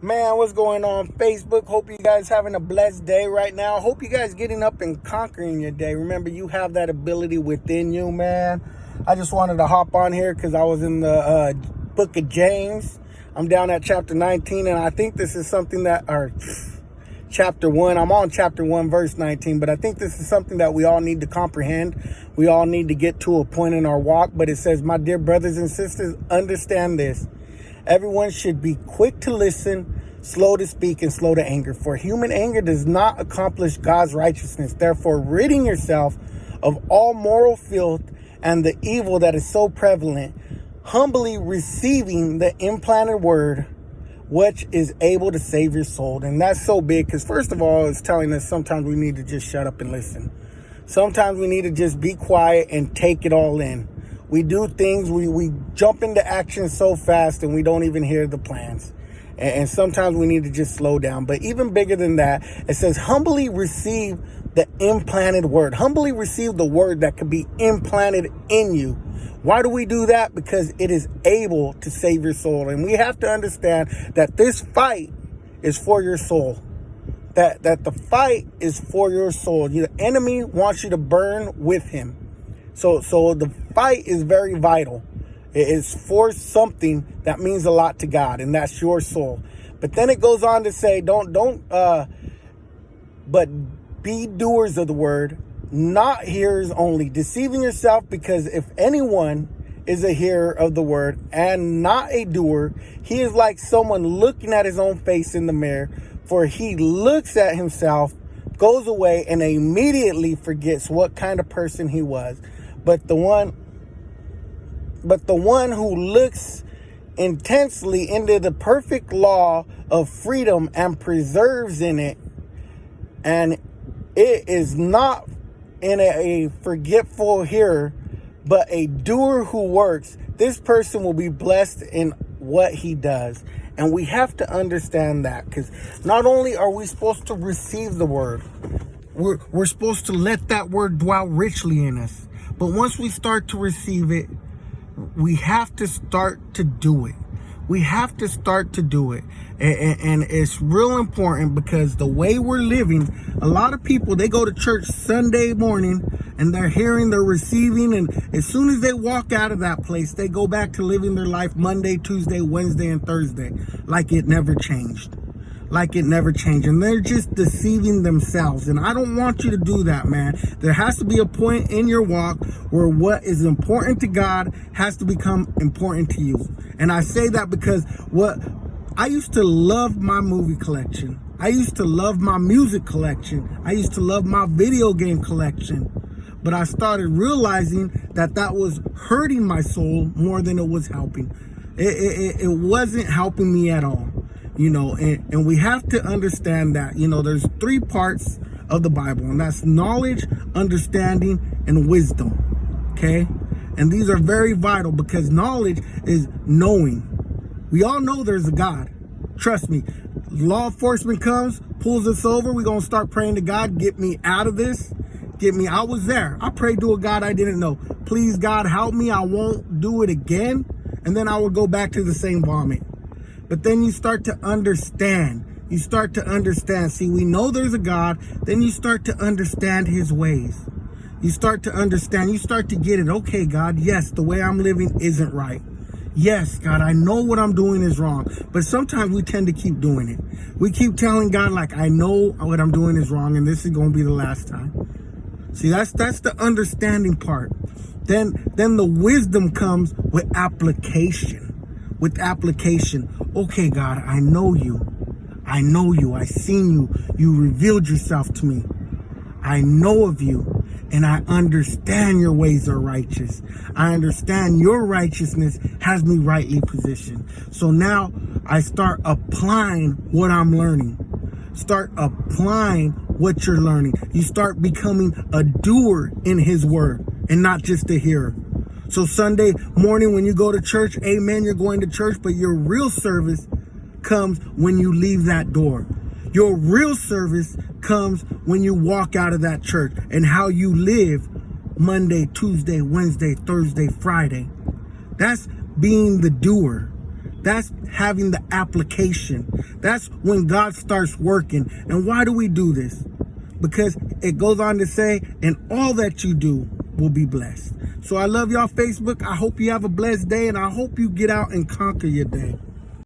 Man, what's going on Facebook? Hope you guys having a blessed day right now. Hope you guys getting up and conquering your day. Remember, you have that ability within you, man. I just wanted to hop on here because I was in the book of James. I'm down at chapter 19, and I think this is something that, or chapter 1. I'm on chapter 1, verse 19, but I think this is something that we all need to comprehend. We all need to get to a point in our walk. But it says, my dear brothers and sisters, understand this. Everyone should be quick to listen, slow to speak, and slow to anger. For human anger does not accomplish God's righteousness. Therefore, ridding yourself of all moral filth and the evil that is so prevalent, humbly receiving the implanted word, which is able to save your soul. And that's so big because, first of all, it's telling us sometimes we need to just shut up and listen. Sometimes we need to just be quiet and take it all in. We do things, we jump into action so fast and we don't even hear the plans. And sometimes we need to just slow down. But even bigger than that, it says, humbly receive the implanted word. Humbly receive the word that can be implanted in you. Why do we do that? Because it is able to save your soul. And we have to understand that this fight is for your soul. That the fight is for your soul. The enemy wants you to burn with him. So the fight is very vital. It is for something that means a lot to God, and that's your soul. But then it goes on to say, but be doers of the word, not hearers only, deceiving yourself, because if anyone is a hearer of the word and not a doer, he is like someone looking at his own face in the mirror, for he looks at himself, goes away, and immediately forgets what kind of person he was. But the one who looks intensely into the perfect law of freedom and preserves in it, and it is not in a forgetful hearer, but a doer who works, this person will be blessed in what he does. And we have to understand that, because not only are we supposed to receive the word, we're supposed to let that word dwell richly in us. But once we start to receive it, we have to start to do it. We have to start to do it. And it's real important, because the way we're living, a lot of people, they go to church Sunday morning and they're hearing, they're receiving. And as soon as they walk out of that place, they go back to living their life Monday, Tuesday, Wednesday, and Thursday like it never changed. Like it never changed. And they're just deceiving themselves. And I don't want you to do that, man. There has to be a point in your walk where what is important to God has to become important to you. And I say that because I used to love my movie collection. I used to love my music collection. I used to love my video game collection. But I started realizing that was hurting my soul more than it was helping. It wasn't helping me at all. And we have to understand that, there's 3 parts of the Bible, and that's knowledge, understanding, and wisdom. Okay. And these are very vital, because knowledge is knowing. We all know there's a God. Trust me. Law enforcement comes, pulls us over. We're going to start praying to God. Get me out of this. I was there. I prayed to a God I didn't know. Please, God, help me. I won't do it again. And then I would go back to the same vomit. But then you start to understand. You start to understand. See, we know there's a God. Then you start to understand his ways. You start to understand. You start to get it. Okay, God, yes, the way I'm living isn't right. Yes, God, I know what I'm doing is wrong. But sometimes we tend to keep doing it. We keep telling God, like, I know what I'm doing is wrong, and this is going to be the last time. See, that's the understanding part. Then the wisdom comes with application. With application. Okay, God, I know you. I know you. I seen you. You revealed yourself to me. I know of you. And I understand your ways are righteous. I understand your righteousness has me rightly positioned. So now I start applying what I'm learning. Start applying what you're learning. You start becoming a doer in his word and not just a hearer. So Sunday morning when you go to church, amen, you're going to church, but your real service comes when you leave that door. Your real service comes when you walk out of that church, and how you live Monday, Tuesday, Wednesday, Thursday, Friday. That's being the doer. That's having the application. That's when God starts working. And why do we do this? Because it goes on to say, and all that you do will be blessed. So I love y'all, Facebook. I hope you have a blessed day, and I hope you get out and conquer your day.